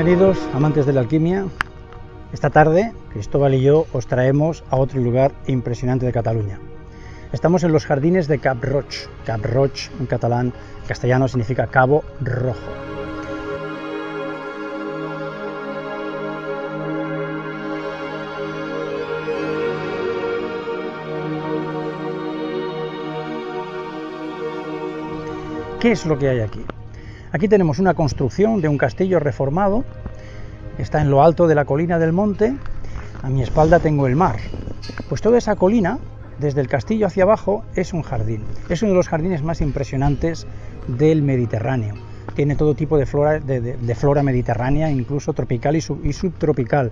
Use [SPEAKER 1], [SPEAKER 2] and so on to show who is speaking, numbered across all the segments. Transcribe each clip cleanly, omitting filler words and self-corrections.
[SPEAKER 1] Bienvenidos, amantes de la alquimia. Esta tarde, Cristóbal y yo os traemos a otro lugar impresionante de Cataluña. Estamos en los jardines de Cap Roig. Cap Roig en catalán, castellano significa Cabo Rojo. ¿Qué es lo que hay aquí? Aquí tenemos una construcción de un castillo reformado, está en lo alto de la colina del monte, a mi espalda tengo el mar. Pues toda esa colina, desde el castillo hacia abajo, es un jardín. Es uno de los jardines más impresionantes del Mediterráneo. Tiene todo tipo de flora mediterránea, incluso tropical y subtropical.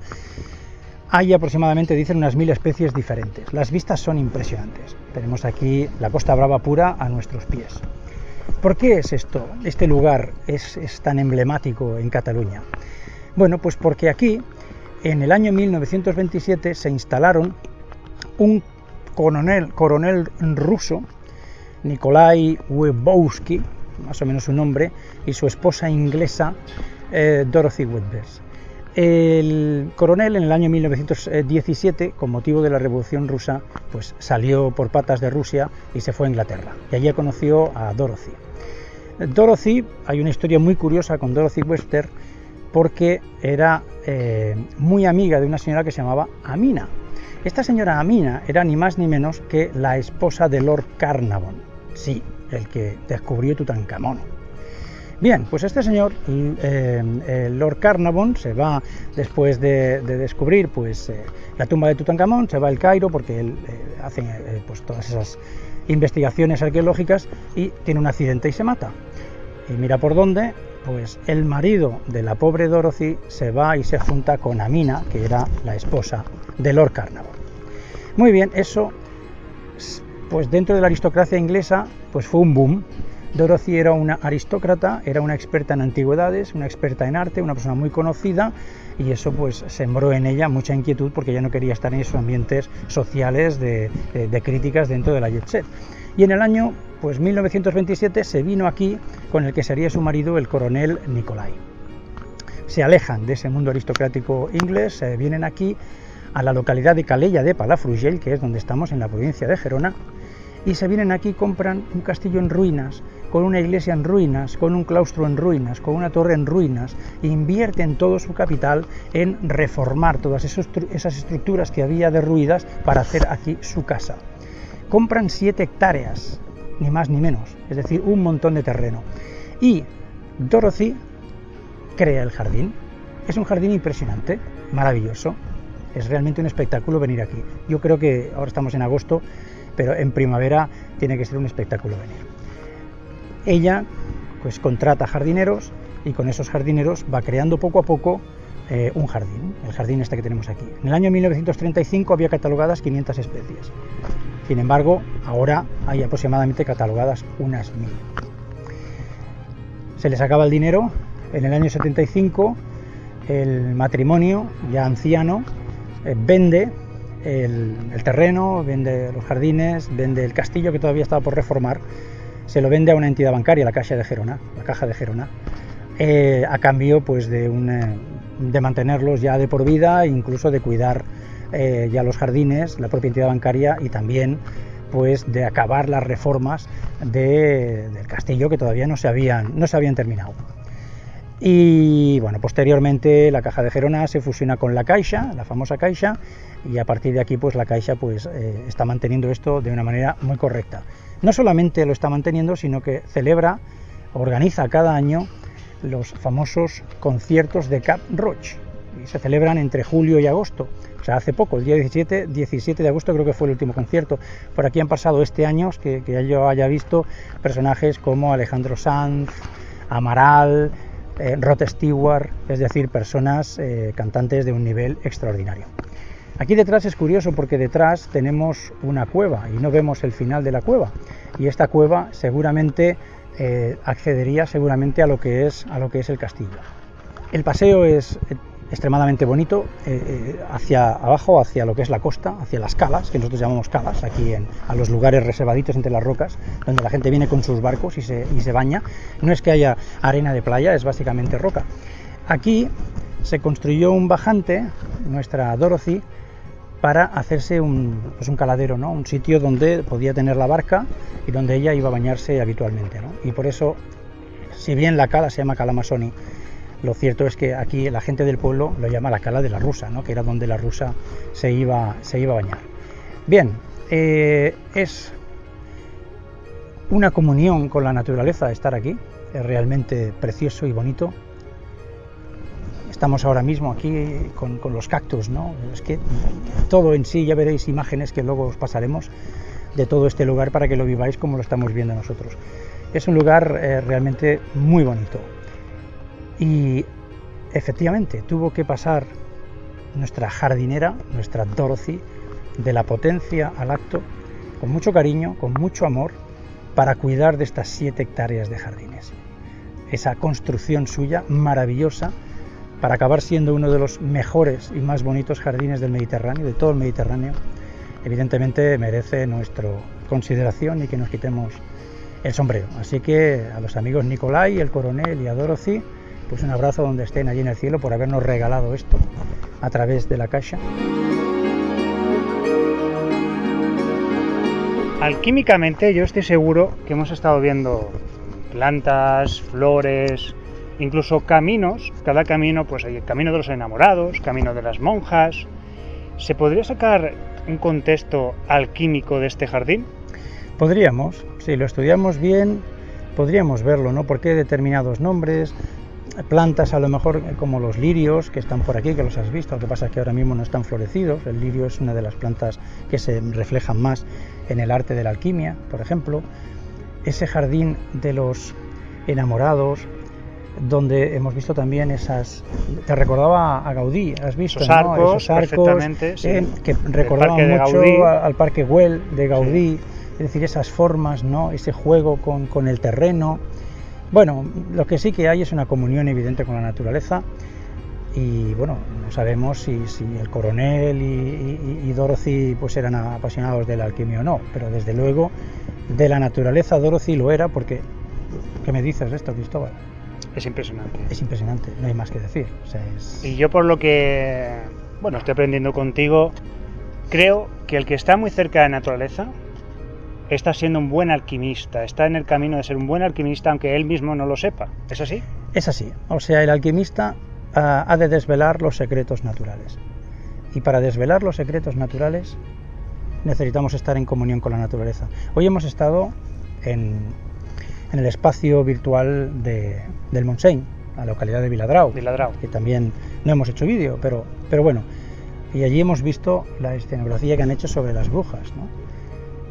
[SPEAKER 1] Hay aproximadamente, dicen, unas 1000 especies diferentes. Las vistas son impresionantes. Tenemos aquí la Costa Brava pura a nuestros pies. ¿Por qué es esto? Este lugar es tan emblemático en Cataluña. Bueno, pues porque aquí, en el año 1927, se instalaron un coronel ruso, Nikolai Wybowski, más o menos su nombre, y su esposa inglesa, Dorothy Wedgwood. El coronel, en el año 1917, con motivo de la Revolución Rusa, pues salió por patas de Rusia y se fue a Inglaterra. Y allí conoció a Dorothy. Dorothy, hay una historia muy curiosa con Dorothy Webster, porque era muy amiga de una señora que se llamaba Amina. Esta señora Amina era ni más ni menos que la esposa de Lord Carnarvon, sí, el que descubrió Tutankamón. Bien, pues este señor, Lord Carnarvon, se va, después de descubrir pues, la tumba de Tutankamón, se va al Cairo porque él hace pues, todas esas investigaciones arqueológicas y tiene un accidente y se mata. Y mira por dónde, pues el marido de la pobre Dorothy se va y se junta con Amina, que era la esposa de Lord Carnarvon. Muy bien, eso, pues dentro de la aristocracia inglesa, pues fue un boom. Dorothy era una aristócrata, era una experta en antigüedades, una experta en arte, una persona muy conocida, y eso pues sembró en ella mucha inquietud porque ella no quería estar en esos ambientes sociales de críticas dentro de la jet set. Y en el año pues 1927 se vino aquí con el que sería su marido, el coronel Nikolai. Se alejan de ese mundo aristocrático inglés, se vienen aquí a la localidad de Calella de Palafrugell, que es donde estamos en la provincia de Gerona, y se vienen aquí, compran un castillo en ruinas, con una iglesia en ruinas, con un claustro en ruinas, con una torre en ruinas, e invierten todo su capital en reformar todas esas estructuras que había derruidas para hacer aquí su casa. Compran 7 hectáreas, ni más ni menos, es decir, un montón de terreno. Y Dorothy crea el jardín. Es un jardín impresionante, maravilloso. Es realmente un espectáculo venir aquí. Yo creo que ahora estamos en agosto, pero en primavera tiene que ser un espectáculo venir. Ella pues contrata jardineros y con esos jardineros va creando poco a poco un jardín, el jardín este que tenemos aquí. En el año 1935 había catalogadas 500 especies. Sin embargo, ahora hay aproximadamente catalogadas unas 1000. Se les acaba el dinero. En el año 75 el matrimonio, ya anciano, vende el terreno, vende los jardines, vende el castillo que todavía estaba por reformar, se lo vende a una entidad bancaria, la Caja de Gerona, a cambio pues de mantenerlos ya de por vida, incluso de cuidar ya los jardines, la propia entidad bancaria, y también pues de acabar las reformas del castillo que todavía no se habían terminado. Y bueno, posteriormente la Caja de Gerona se fusiona con la Caixa, la famosa Caixa, y a partir de aquí pues la Caixa pues está manteniendo esto de una manera muy correcta. No solamente lo está manteniendo, sino que organiza cada año los famosos conciertos de Cap Roig, y se celebran entre julio y agosto. O sea, hace poco, el día 17 de agosto creo que fue el último concierto. Por aquí han pasado este año, que yo haya visto, personajes como Alejandro Sanz, Amaral, Rod Stewart, es decir, personas, cantantes de un nivel extraordinario. Aquí detrás es curioso porque detrás tenemos una cueva y no vemos el final de la cueva, y esta cueva seguramente accedería seguramente a lo que es el castillo. El paseo es extremadamente bonito, hacia abajo, hacia lo que es la costa, hacia las calas, que nosotros llamamos calas, aquí a los lugares reservaditos entre las rocas, donde la gente viene con sus barcos y se baña. No es que haya arena de playa, es básicamente roca. Aquí se construyó un bajante, nuestra Dorothy, para hacerse un caladero, ¿no? Un sitio donde podía tener la barca y donde ella iba a bañarse habitualmente, ¿no? Y por eso, si bien la cala se llama Cala Masoni, lo cierto es que aquí la gente del pueblo lo llama la Cala de la Rusa, ¿no? Que era donde la rusa se iba a bañar. Bien, es una comunión con la naturaleza estar aquí, es realmente precioso y bonito. Estamos ahora mismo aquí con los cactus, ¿no? Es que todo en sí, ya veréis imágenes que luego os pasaremos de todo este lugar para que lo viváis como lo estamos viendo nosotros. Es un lugar realmente muy bonito. Y efectivamente tuvo que pasar nuestra jardinera, nuestra Dorothy, de la potencia al acto, con mucho cariño, con mucho amor, para cuidar de estas 7 hectáreas de jardines. Esa construcción suya maravillosa, para acabar siendo uno de los mejores y más bonitos jardines del Mediterráneo, de todo el Mediterráneo, evidentemente merece nuestra consideración y que nos quitemos el sombrero. Así que a los amigos Nicolai, el coronel y a Dorothy, pues un abrazo donde estén allí en el cielo por habernos regalado esto a través de la Caixa.
[SPEAKER 2] Alquímicamente yo estoy seguro que hemos estado viendo plantas, flores, incluso caminos. Cada camino, pues hay el camino de los enamorados, camino de las monjas. ¿Se podría sacar un contexto alquímico de este jardín?
[SPEAKER 1] Podríamos, si lo estudiamos bien, podríamos verlo, ¿no? ¿Por qué determinados nombres? Plantas a lo mejor como los lirios que están por aquí, que los has visto, lo que pasa es que ahora mismo no están florecidos. El lirio es una de las plantas que se reflejan más en el arte de la alquimia, por ejemplo. Ese jardín de los enamorados, donde hemos visto también esas... Te recordaba a Gaudí, has visto,
[SPEAKER 2] esos arcos,
[SPEAKER 1] ¿no? Esos arcos
[SPEAKER 2] perfectamente, sí.
[SPEAKER 1] Que recordaban mucho al Parque Güell de Gaudí, sí. Es decir, esas formas, ¿no? Ese juego con el terreno. Bueno, lo que sí que hay es una comunión evidente con la naturaleza y bueno, no sabemos si el coronel y Dorothy pues eran apasionados de la alquimia o no, pero desde luego de la naturaleza Dorothy lo era porque... ¿Qué me dices de esto, Cristóbal?
[SPEAKER 2] Es impresionante.
[SPEAKER 1] Es impresionante, no hay más que decir. O sea,
[SPEAKER 2] Y yo por lo que, bueno, estoy aprendiendo contigo, creo que el que está muy cerca de la naturaleza está siendo un buen alquimista, está en el camino de ser un buen alquimista, aunque él mismo no lo sepa. ¿Es así?
[SPEAKER 1] Es así. O sea, el alquimista ha de desvelar los secretos naturales. Y para desvelar los secretos naturales necesitamos estar en comunión con la naturaleza. Hoy hemos estado en el espacio virtual del Montseny, la localidad de Viladrau, que también no hemos hecho vídeo, pero bueno. Y allí hemos visto la escenografía que han hecho sobre las brujas, ¿no?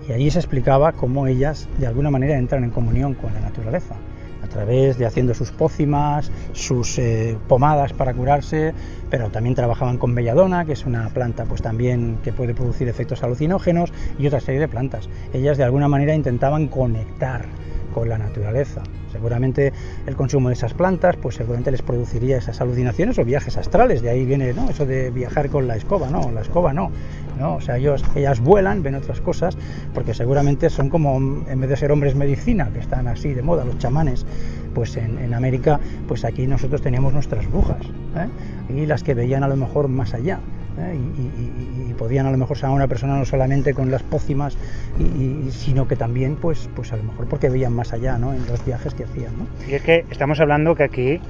[SPEAKER 1] Y allí se explicaba cómo ellas de alguna manera entran en comunión con la naturaleza, a través de haciendo sus pócimas, sus pomadas para curarse, pero también trabajaban con belladona, que es una planta pues también que puede producir efectos alucinógenos, y otra serie de plantas. Ellas de alguna manera intentaban conectar con la naturaleza. Seguramente el consumo de esas plantas pues seguramente les produciría esas alucinaciones o viajes astrales. De ahí viene, ¿no?, eso de viajar con la escoba. No, la escoba no, o sea, ellas vuelan, ven otras cosas, porque seguramente son como, en vez de ser hombres medicina, que están así de moda, los chamanes, pues en América, pues aquí nosotros teníamos nuestras brujas, y las que veían a lo mejor más allá. Y podían a lo mejor sanar a una persona no solamente con las pócimas, sino que también pues a lo mejor porque veían más allá, ¿no?, en los viajes que hacían, ¿no?
[SPEAKER 2] Y es que estamos hablando que aquí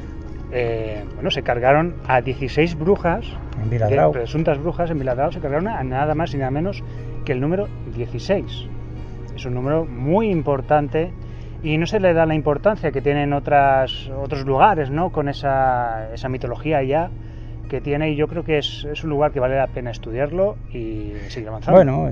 [SPEAKER 2] se cargaron a 16 brujas
[SPEAKER 1] en Viladrau,
[SPEAKER 2] presuntas brujas en Viladrau, se cargaron a nada más y nada menos que el número 16. Es un número muy importante y no se le da la importancia que tienen otros lugares, ¿no?, con esa mitología ya que tiene, y yo creo que es un lugar que vale la pena estudiarlo y seguir avanzando.
[SPEAKER 1] Bueno,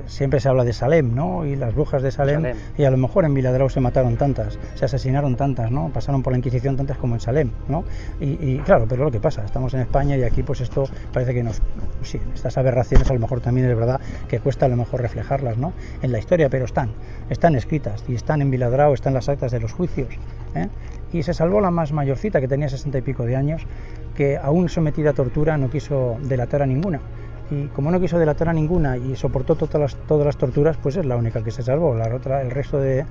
[SPEAKER 1] siempre se habla de Salem, ¿no?, y las brujas de Salem, y a lo mejor en Viladrau se mataron tantas, se asesinaron tantas, ¿no?, pasaron por la Inquisición tantas como en Salem, ¿no? Y claro, pero lo que pasa, estamos en España y aquí pues esto parece que sí, estas aberraciones a lo mejor también es verdad que cuesta a lo mejor reflejarlas, ¿no?, en la historia, pero están escritas y están en Viladrau, están las actas de los juicios, y se salvó la más mayorcita, que tenía 60 y pico de años, que aún sometida a tortura no quiso delatar a ninguna, y como no quiso delatar a ninguna y soportó todas las torturas, pues es la única que se salvó. El resto de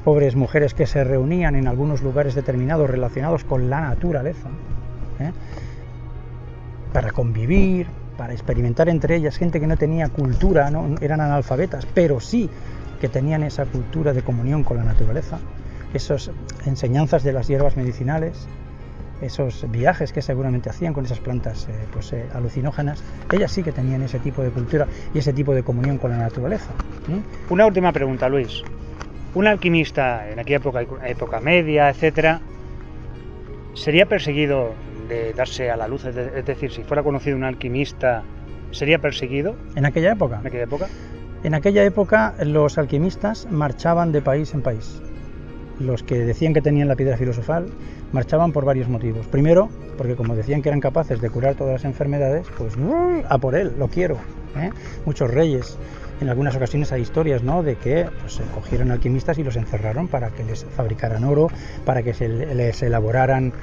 [SPEAKER 1] pobres mujeres que se reunían en algunos lugares determinados relacionados con la naturaleza, para convivir, para experimentar entre ellas, gente que no tenía cultura, no eran analfabetas, pero sí que tenían esa cultura de comunión con la naturaleza, esas enseñanzas de las hierbas medicinales, esos viajes que seguramente hacían con esas plantas alucinógenas. Ellas sí que tenían ese tipo de cultura y ese tipo de comunión con la naturaleza.
[SPEAKER 2] Una última pregunta, Luis. Un alquimista en aquella época media, etcétera, ¿sería perseguido de darse a la luz? Es decir, si fuera conocido un alquimista, ¿sería perseguido?
[SPEAKER 1] ¿En aquella época?
[SPEAKER 2] ¿En aquella época?
[SPEAKER 1] En aquella época los alquimistas marchaban de país en país. Los que decían que tenían la piedra filosofal marchaban por varios motivos. Primero, porque como decían que eran capaces de curar todas las enfermedades, pues a por él, lo quiero. Muchos reyes, en algunas ocasiones hay historias, ¿no?, de que pues, cogieron alquimistas y los encerraron para que les fabricaran oro, para que les elaboraran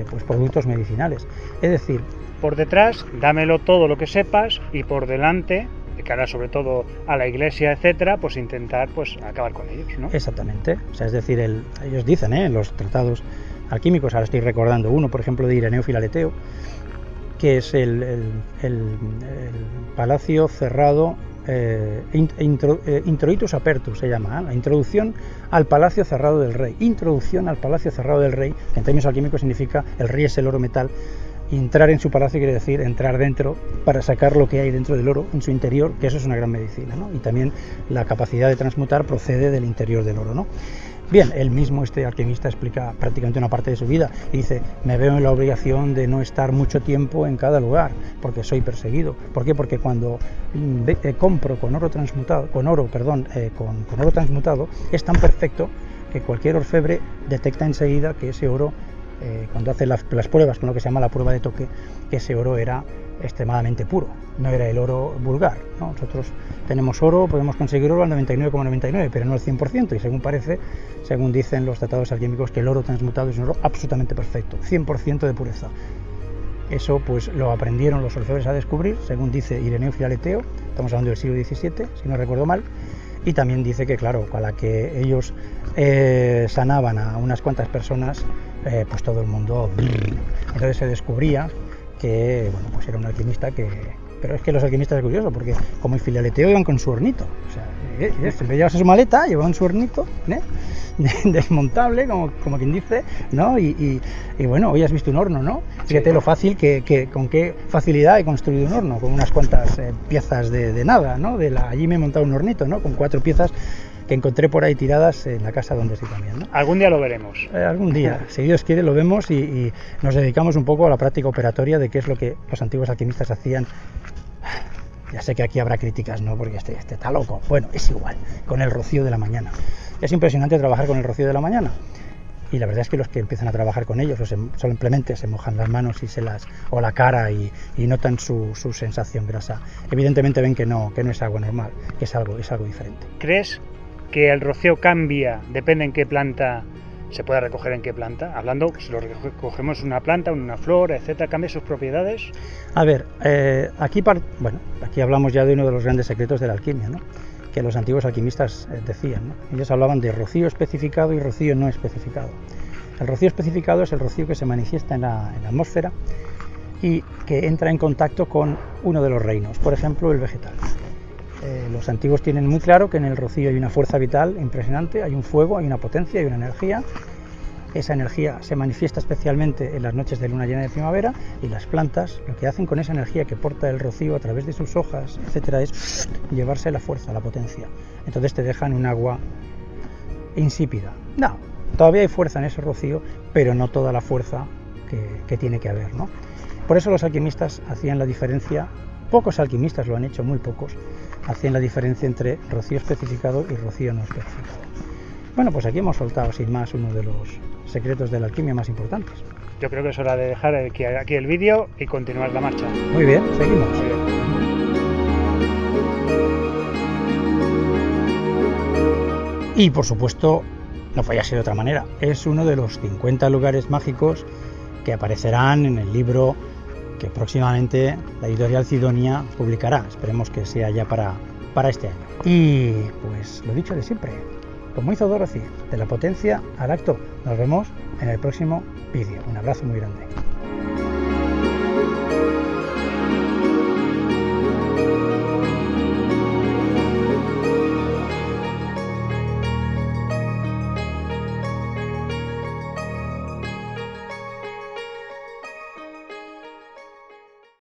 [SPEAKER 1] pues, productos medicinales. Es decir,
[SPEAKER 2] por detrás, dámelo todo lo que sepas, y por delante, de cara sobre todo a la iglesia, etcétera, pues intentar pues acabar con ellos, ¿no?
[SPEAKER 1] Exactamente. O sea, es decir, ellos dicen, en los tratados alquímicos, ahora estoy recordando uno, por ejemplo, de Ireneo Filaleteo, que es el palacio cerrado, Introitus Apertus se llama, la introducción al palacio cerrado del rey. Introducción al palacio cerrado del rey, que en términos alquímicos significa el rey es el oro metal. Entrar en su palacio quiere decir entrar dentro para sacar lo que hay dentro del oro, en su interior, que eso es una gran medicina, ¿no? Y también la capacidad de transmutar procede del interior del oro, ¿no? Bien, él mismo, este alquimista, explica prácticamente una parte de su vida y dice: me veo en la obligación de no estar mucho tiempo en cada lugar porque soy perseguido. ¿Por qué? Porque cuando compro con oro transmutado, con oro transmutado, es tan perfecto que cualquier orfebre detecta enseguida que ese oro, cuando hace las pruebas con lo que se llama la prueba de toque, que ese oro era extremadamente puro, no era el oro vulgar, ¿no? Nosotros tenemos oro, podemos conseguir oro al 99,99, pero no al 100%, y según dicen los tratados alquímicos, que el oro transmutado es un oro absolutamente perfecto, 100% de pureza. Eso pues lo aprendieron los orfebres a descubrir, según dice Ireneo Filaleteo, estamos hablando del siglo XVII, si no recuerdo mal, y también dice que, claro, a la que ellos sanaban a unas cuantas personas, pues todo el mundo... Entonces se descubría que, bueno, pues era un alquimista que... Pero es que los alquimistas es curioso, porque como el Filaleteo iban con su hornito, o sea, siempre llevas su maleta, llevaban su hornito, desmontable, como quien dice, ¿no? Y bueno, hoy has visto un horno, ¿no? Fíjate lo fácil con qué facilidad he construido un horno, con unas cuantas piezas de nada, ¿no? Allí me he montado un hornito, ¿no? Con 4 piezas que encontré por ahí tiradas en la casa donde estoy también, ¿no?
[SPEAKER 2] Algún día lo veremos.
[SPEAKER 1] Algún día, si Dios quiere, lo vemos y nos dedicamos un poco a la práctica operatoria de qué es lo que los antiguos alquimistas hacían. Ya sé que aquí habrá críticas, ¿no? Porque este está loco. Bueno, es igual, con el rocío de la mañana. Es impresionante trabajar con el rocío de la mañana. Y la verdad es que los que empiezan a trabajar con ellos simplemente se mojan las manos o la cara y notan su sensación grasa. Evidentemente ven que no es agua normal, que es algo diferente.
[SPEAKER 2] ¿Crees que el rocío cambia, depende en qué planta se puede recoger, en qué planta? Hablando, si lo recogemos una planta, una flor, etcétera, ¿cambia sus propiedades?
[SPEAKER 1] A ver, aquí hablamos ya de uno de los grandes secretos de la alquimia, ¿no? Que los antiguos alquimistas decían, ¿no? Ellos hablaban de rocío especificado y rocío no especificado. El rocío especificado es el rocío que se manifiesta en la atmósfera y que entra en contacto con uno de los reinos, por ejemplo, el vegetal. Los antiguos tienen muy claro que en el rocío hay una fuerza vital impresionante, hay un fuego, hay una potencia, hay una energía. Esa energía se manifiesta especialmente en las noches de luna llena de primavera, y las plantas lo que hacen con esa energía que porta el rocío a través de sus hojas, etcétera, es llevarse la fuerza, la potencia. Entonces te dejan un agua insípida. No, todavía hay fuerza en ese rocío, pero no toda la fuerza que tiene que haber, ¿no? Por eso los alquimistas hacían la diferencia, pocos alquimistas lo han hecho, muy pocos, hacían la diferencia entre rocío especificado y rocío no especificado. Bueno, pues aquí hemos soltado sin más uno de los secretos de la alquimia más importantes.
[SPEAKER 2] Yo creo que es hora de dejar aquí el vídeo y continuar la marcha.
[SPEAKER 1] Muy bien, seguimos.
[SPEAKER 2] Muy bien.
[SPEAKER 1] Y por supuesto, no podía ser de otra manera, es uno de los 50 lugares mágicos que aparecerán en el libro que próximamente la editorial Cidonia publicará. Esperemos que sea ya para este año. Y pues lo dicho de siempre, como hizo Dorothy, de la potencia al acto. Nos vemos en el próximo vídeo. Un abrazo muy grande.